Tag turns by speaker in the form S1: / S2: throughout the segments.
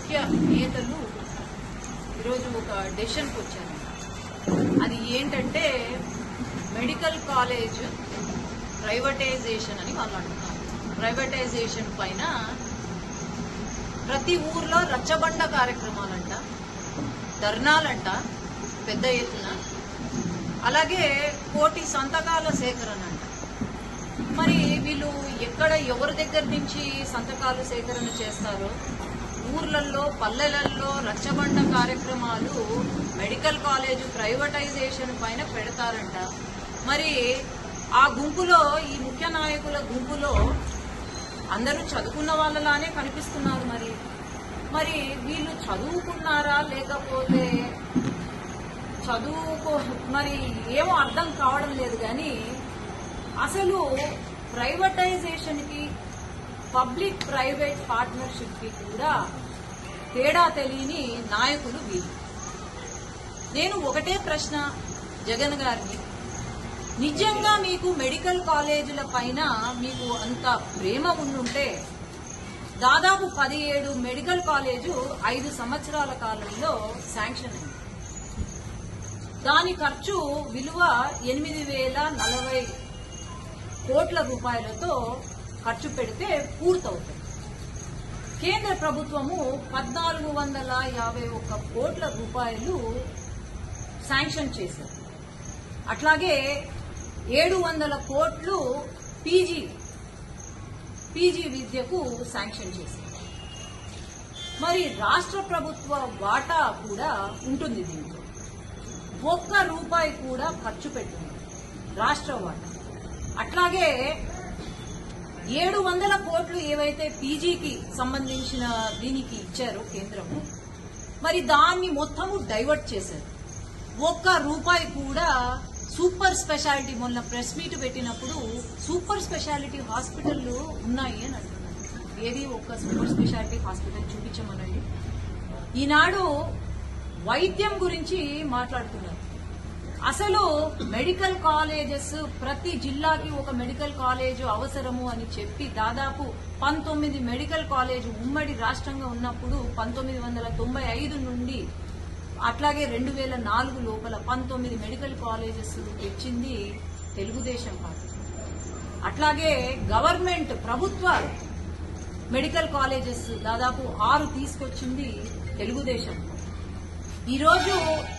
S1: ముఖ్య నేతలు ఈరోజు ఒక డెసిషన్కి వచ్చారు. అది ఏంటంటే మెడికల్ కాలేజ్ ప్రైవేటైజేషన్ అని వాళ్ళు అంటున్నారు. ప్రైవేటైజేషన్ పైన ప్రతి ఊర్లో రచ్చబండ కార్యక్రమాలంట, ధర్నాలంట పెద్ద ఎత్తున, అలాగే 1,000 సంతకాల సేకరణ అంట. మరి వీళ్ళు ఎక్కడ ఎవరి దగ్గర నుంచి సంతకాలు సేకరణ చేస్తారో, ఊర్లలో పల్లెలలో రచ్చబండ కార్యక్రమాలు మెడికల్ కాలేజ్ ప్రైవేటైజేషన్ పైన పెడతారంట. మరి ఆ గుంపులో, ఈ ముఖ్య నాయకుల గుంపులో అందరూ చదువుకున్న వాళ్ళలానే కనిపిస్తున్నారు. మరి వీళ్ళు చదువుకున్నారా లేకపోతే మరి ఏమో అర్థం కావడం లేదు. కానీ అసలు ప్రైవేటైజేషన్ కి పబ్లిక్ ప్రైవేట్ పార్ట్నర్షిప్ కి కూడా తేడా తెలియని నాయకులు వీళ్ళు. నేను ఒకటే ప్రశ్న జగన్ గారిని, నిజంగా మీకు మెడికల్ కాలేజీల పైన మీకు అంత ప్రేమ ఉండుంటే దాదాపు 17 మెడికల్ కాలేజు 5 సంవత్సరాల కాలంలో శాంక్షన్ అయింది. దాని ఖర్చు విలువ 8,040 కోట్ల రూపాయలతో ఖర్చు పెడితే పూర్తవుతుంది. కేంద్ర ప్రభుత్వము 1,451 కోట్ల రూపాయలు శాంక్షన్ చేశారు. అట్లాగే 700 కోట్లు పీజీ విద్యకు శాంక్షన్ చేశారు. మరి రాష్ట్ర ప్రభుత్వ వాటా కూడా ఉంటుంది దీంట్లో. 1 రూపాయి కూడా ఖర్చు పెట్టింది రాష్ట్ర వాటా. అట్లాగే 700 కోట్లు ఏవైతే పీజీకి సంబంధించిన దీనికి ఇచ్చారో కేంద్రము, మరి దాన్ని మొత్తము డైవర్ట్ చేశారు. 1 రూపాయి కూడా సూపర్ స్పెషాలిటీ, మొన్న ప్రెస్ మీట్ పెట్టినప్పుడు సూపర్ స్పెషాలిటీ హాస్పిటళ్లు ఉన్నాయి అని అంటున్నారు. ఏది ఒక్క సూపర్ స్పెషాలిటీ హాస్పిటల్ చూపించమనండి. ఈనాడు వైద్యం గురించి మాట్లాడుతున్నారు. అసలు మెడికల్ కాలేజెస్ ప్రతి జిల్లాకి ఒక మెడికల్ కాలేజ్ అవసరము అని చెప్పి దాదాపు 19 మెడికల్ కాలేజ్ ఉమ్మడి రాష్ట్రంగా ఉన్నప్పుడు 1995 నుండి అట్లాగే 2004 లోపల 19 మెడికల్ కాలేజెస్ తెచ్చింది తెలుగుదేశం పార్టీ. అట్లాగే గవర్నమెంట్ ప్రభుత్వ మెడికల్ కాలేజెస్ దాదాపు 6 తీసుకొచ్చింది తెలుగుదేశం. ఈరోజు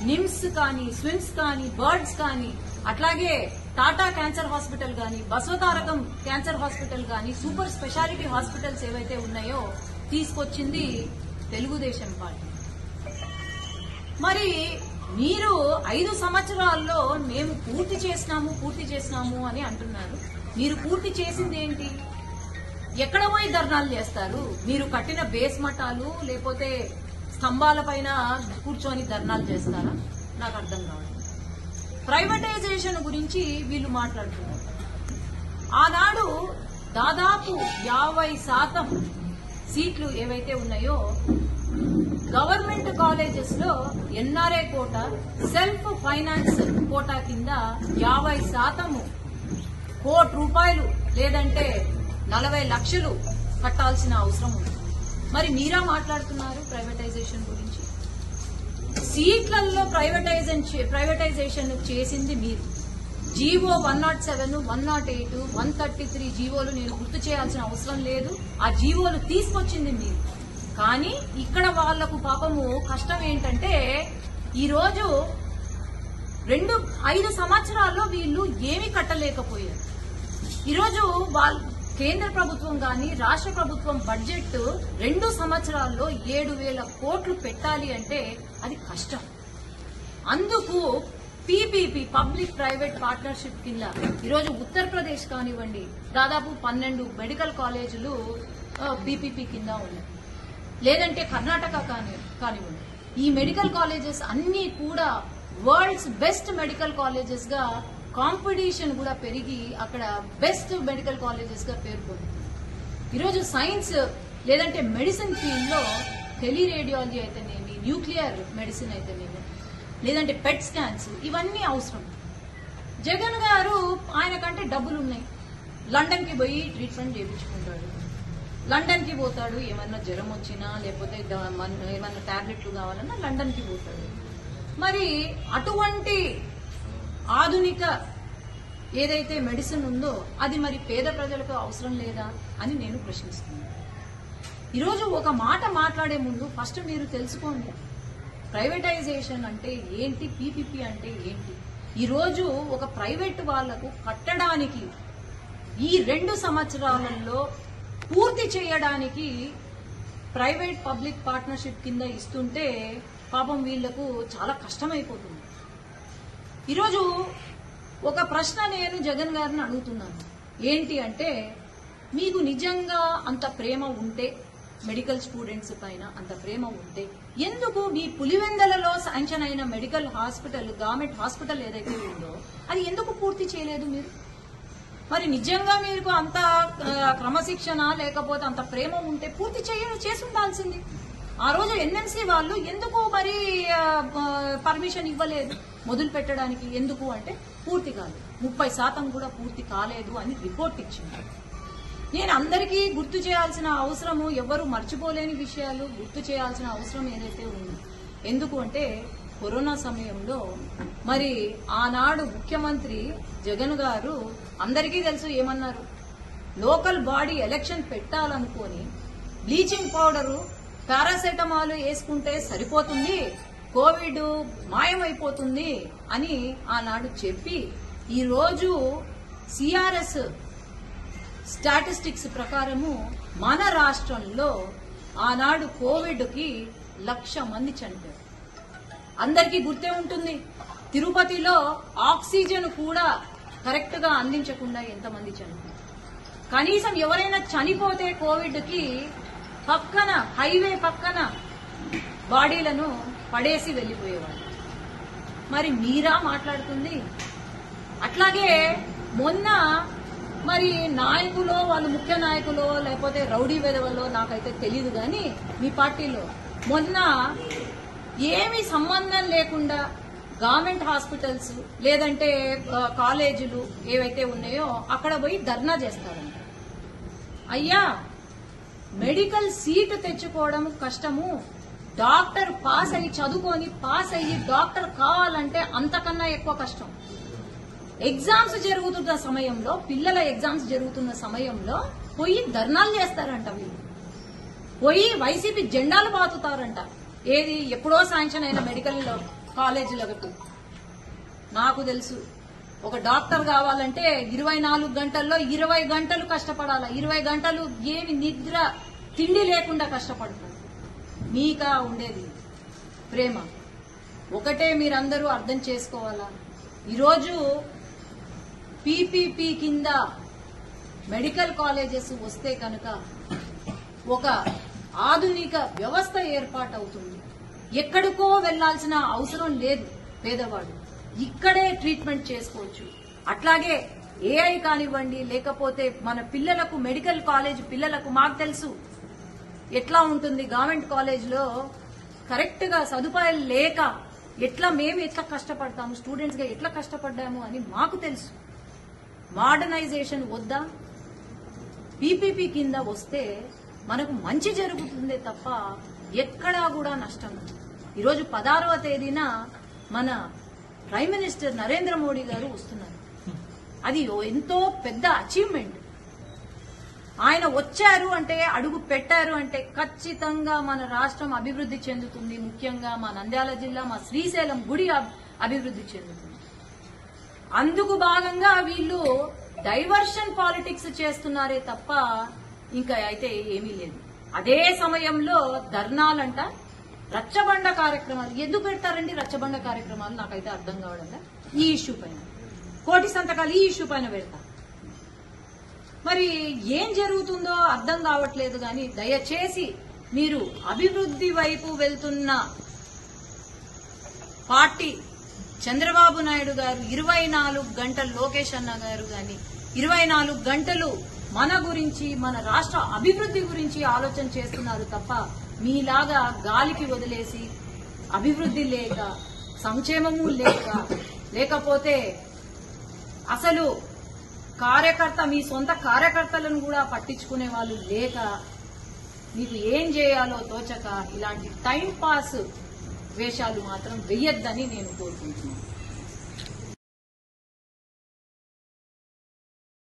S1: నిమ్స్ కానీ, స్విమ్స్ కానీ, బర్డ్స్ కానీ, అట్లాగే టాటా క్యాన్సర్ హాస్పిటల్ కానీ, బసవతారకం క్యాన్సర్ హాస్పిటల్ కానీ, సూపర్ స్పెషాలిటీ హాస్పిటల్స్ ఏవైతే ఉన్నాయో తీసుకొచ్చింది తెలుగుదేశం పార్టీ. మరి మీరు 5 సంవత్సరాల్లో మేము పూర్తి చేసినాము అని అంటున్నారు. మీరు పూర్తి చేసింది ఏంటి? ఎక్కడ పోయి ధర్నాలు చేస్తారు? మీరు కట్టిన బేస్ మఠాలు లేకపోతే స్తంభాల పైన కూర్చొని ధర్నాలు చేస్తారా? నాకు అర్థం కావట్లేదు. ప్రైవేటైజేషన్ గురించి వీళ్ళు మాట్లాడుతున్నారు. ఆనాడు దాదాపు 50% సీట్లు ఏవైతే ఉన్నాయో గవర్నమెంట్ కాలేజెస్ లో NRI quota, self finance quota కింద 50% కోటి రూపాయలు లేదంటే 40 లక్షలు కట్టాల్సిన అవసరం ఉంది. మరి మీరా మాట్లాడుతున్నారు ప్రైవేటైజేషన్ గురించి? సీట్లలో ప్రైవేటైజేషన్ చేసింది మీరు. జీవో 107, 108, 133 జీవోలు నేను గుర్తు చేయాల్సిన అవసరం లేదు. ఆ జీవోలు తీసుకొచ్చింది మీరు. కానీ ఇక్కడ వాళ్లకు పాపము కష్టం ఏంటంటే ఈరోజు 5 సంవత్సరాల్లో వీళ్ళు ఏమీ కట్టలేకపోయారు. ఈరోజు కేంద్ర ప్రభుత్వం గాని రాష్ట్ర ప్రభుత్వం బడ్జెట్ 2 సంవత్సరాల్లో 7,000 కోట్లు పెట్టాలి అంటే అది కష్టం. అందుకు పీపీపీ పబ్లిక్ ప్రైవేట్ పార్ట్నర్షిప్ కింద ఈరోజు ఉత్తరప్రదేశ్ కానివ్వండి దాదాపు 12 మెడికల్ కాలేజీలు పీపీపీ కింద ఉన్నాయి. లేదంటే కర్ణాటక కానివ్వండి. ఈ మెడికల్ కాలేజెస్ అన్ని కూడా వరల్డ్స్ బెస్ట్ మెడికల్ కాలేజెస్ గా కాంపిటీషన్ కూడా పెరిగి అక్కడ బెస్ట్ మెడికల్ కాలేజెస్ గా పేరు పొందుతుంది. ఈరోజు సైన్స్ లేదంటే మెడిసిన్ ఫీల్డ్ లో టెలిరేడియాలజీ అయితేనేమి, న్యూక్లియర్ మెడిసిన్ అయితేనేమి, లేదంటే పెట్ స్కాన్స్, ఇవన్నీ అవసరం. జగన్ గారు ఆయన కంటే డబ్బులున్నాయి, లండన్ కి పోయి ట్రీట్మెంట్ చేయించుకుంటాడు. లండన్ కి పోతాడు, ఏమన్నా జ్వరం వచ్చినా లేకపోతే ఏమన్నా టాబ్లెట్లు కావాలన్నా లండన్ కి పోతాడు. మరి అటువంటి ఆధునిక ఏదైతే మెడిసిన్ ఉందో అది మరి పేద ప్రజలకు అవసరం లేదా అని నేను ప్రశ్నిస్తున్నాను. ఈరోజు ఒక మాట మాట్లాడే ముందు ఫస్ట్ మీరు తెలుసుకోండి, ప్రైవేటైజేషన్ అంటే ఏంటి, పీపీపీ అంటే ఏంటి. ఈరోజు ఒక ప్రైవేట్ వాళ్లకు కట్టడానికి ఈ 2 సంవత్సరాలలో పూర్తి చేయడానికి ప్రైవేట్ పబ్లిక్ పార్ట్నర్షిప్ కింద ఇస్తుంటే పాపం వీళ్లకు చాలా కష్టమైపోతుంది. ఈరోజు ఒక ప్రశ్న నేను జగన్ గారిని అడుగుతున్నాను, ఏంటి అంటే మీకు నిజంగా అంత ప్రేమ ఉంటే మెడికల్ స్టూడెంట్స్ పైన అంత ప్రేమ ఉంటే ఎందుకు మీ పులివెందలలో శాంక్షన్ అయిన మెడికల్ హాస్పిటల్, గవర్నమెంట్ హాస్పిటల్ ఏదైతే ఉందో అది ఎందుకు పూర్తి చేయలేదు మీరు? మరి నిజంగా మీకు అంత క్రమశిక్షణ లేకపోతే అంత ప్రేమ ఉంటే పూర్తి చేసి ఉండాల్సింది. ఆ రోజు ఎన్ఎంసీ వాళ్ళు ఎందుకు మరి పర్మిషన్ ఇవ్వలేదు మొదలు పెట్టడానికి? ఎందుకు అంటే పూర్తి కాలేదు, 30% కూడా పూర్తి కాలేదు అని రిపోర్ట్ ఇచ్చింది. నేను అందరికీ గుర్తు చేయాల్సిన అవసరము, ఎవరు మర్చిపోలేని విషయాలు గుర్తు చేయాల్సిన అవసరం ఏదైతే ఉంది. ఎందుకు అంటే కరోనా సమయంలో మరి ఆనాడు ముఖ్యమంత్రి జగన్ గారు అందరికీ తెలుసు ఏమన్నారు, లోకల్ బాడీ ఎలక్షన్ పెట్టాలనుకొని బ్లీచింగ్ పౌడరు పారాసెటమాల్ వేసుకుంటే సరిపోతుంది, కోవిడ్ మాయమైపోతుంది అని ఆనాడు చెప్పి ఈరోజు సిఆర్ఎస్ స్టాటిస్టిక్స్ ప్రకారము మన రాష్ట్రంలో ఆనాడు కోవిడ్ కి 1,00,000 మంది చనిపోయారు. అందరికీ గుర్తే ఉంటుంది, తిరుపతిలో ఆక్సిజన్ కూడా కరెక్ట్ గా అందించకుండా ఎంతమంది చనిపోయారు. కనీసం ఎవరైనా చనిపోతే కోవిడ్ కి పక్కన హైవే పక్కన బాడీలను పడేసి వెళ్లిపోయేవాళ్ళు. మరి మీరా మాట్లాడుతుంది? అట్లాగే మొన్న మరి నాయకులో వాళ్ళు ముఖ్య నాయకులో లేకపోతే రౌడీ వెధవలో నాకైతే తెలియదు కానీ మీ పార్టీలో మొన్న ఏమీ సంబంధం లేకుండా గవర్నమెంట్ హాస్పిటల్స్ లేదంటే కాలేజీలు ఏవైతే ఉన్నాయో అక్కడ పోయి ధర్నా చేస్తారంట. అయ్యా, మెడికల్ సీటు తెచ్చుకోవడం కష్టము, డాక్టర్ పాస్ అయ్యి చదువుకొని పాస్ అయ్యి డాక్టర్ కావాలంటే అంతకన్నా ఎక్కువ కష్టం. ఎగ్జామ్స్ జరుగుతున్న సమయంలో, పిల్లల ఎగ్జామ్స్ జరుగుతున్న సమయంలో పోయి ధర్నాలు చేస్తారంట. వీళ్ళు పోయి వైసీపీ జెండాలు పాతుతారంట. ఏది ఎప్పుడో శాంక్షన్ అయిన మెడికల్ కాలేజీలకు. నాకు తెలుసు, ఒక డాక్టర్ కావాలంటే 24 గంటల్లో 20 గంటలు కష్టపడాలా, 20 గంటలు ఏమి నిద్ర తిండి లేకుండా కష్టపడతారు. మీకా ఉండేది ప్రేమ? ఒకటే మీరందరూ అర్థం చేసుకోవాలా, ఈరోజు పీపీపీ కింద మెడికల్ కాలేజెస్ వస్తే కనుక ఒక ఆధునిక వ్యవస్థ ఏర్పాటవుతుంది. ఎక్కడికో వెళ్లాల్సిన అవసరం లేదు. పేదవాడు ఇక్కడే ట్రీట్మెంట్ చేసుకోవచ్చు. అట్లాగే ఏఐ కానివ్వండి, లేకపోతే మన పిల్లలకు మెడికల్ కాలేజ్ పిల్లలకు మాకు తెలుసు ఎట్లా ఉంటుంది. గవర్నమెంట్ కాలేజ్లో కరెక్ట్ గా సదుపాయాలు లేక మేము ఎట్లా కష్టపడతాము, స్టూడెంట్స్ గా ఎట్లా కష్టపడ్డాము అని మాకు తెలుసు. మోడర్నైజేషన్ వద్దా? పీపీపీ కింద వస్తే మనకు మంచి జరుగుతుందే తప్ప ఎక్కడా కూడా నష్టం. ఈరోజు 16వ తేదీన మన ప్రైమ్ మినిస్టర్ నరేంద్ర మోడీ గారు వస్తున్నారు. అది ఎంతో పెద్ద అచీవ్మెంట్. ఆయన వచ్చారు అంటే, అడుగు పెట్టారు అంటే ఖచ్చితంగా మన రాష్ట్రం అభివృద్ధి చెందుతుంది. ముఖ్యంగా మా నంద్యాల జిల్లా, మా శ్రీశైలం గుడి అభివృద్ధి చెందుతుంది. అందుకు భాగంగా వీళ్ళు డైవర్షన్ పాలిటిక్స్ చేస్తున్నారే తప్ప ఇంకా అయితే ఏమీ లేదు. అదే సమయంలో ధర్నాలంట, రచ్చబండ కార్యక్రమాలు ఎందుకు పెడతారండి? రచ్చబండ కార్యక్రమాలు నాకైతే అర్థం కావడం. ఈ ఇష్యూ పైన 1,00,000 సంతకాలు ఈ ఇష్యూ పైన పెడతారు. మరి ఏం జరుగుతుందో అర్థం కావట్లేదు. కానీ దయచేసి మీరు అభివృద్ధి వైపు వెళ్తున్న పార్టీ చంద్రబాబు నాయుడు గారు 24 గంటలు, లోకేష్ అన్న గారు గాని 24 గంటలు మన గురించి, మన రాష్ట్ర అభివృద్ధి గురించి ఆలోచన చేస్తున్నారు తప్ప మీలాగా గాలికి వదిలేసి అభివృద్ధి లేక, సంక్షేమము లేకపోతే అసలు మీ సొంత కార్యకర్తలను కూడా పట్టించుకునే వాళ్ళు లేక మీకు ఏం చేయాలో తోచక ఇలాంటి టైం పాస్ వేషాలు మాత్రం వెయ్యొద్దని నేను కోరుకుంటున్నాను.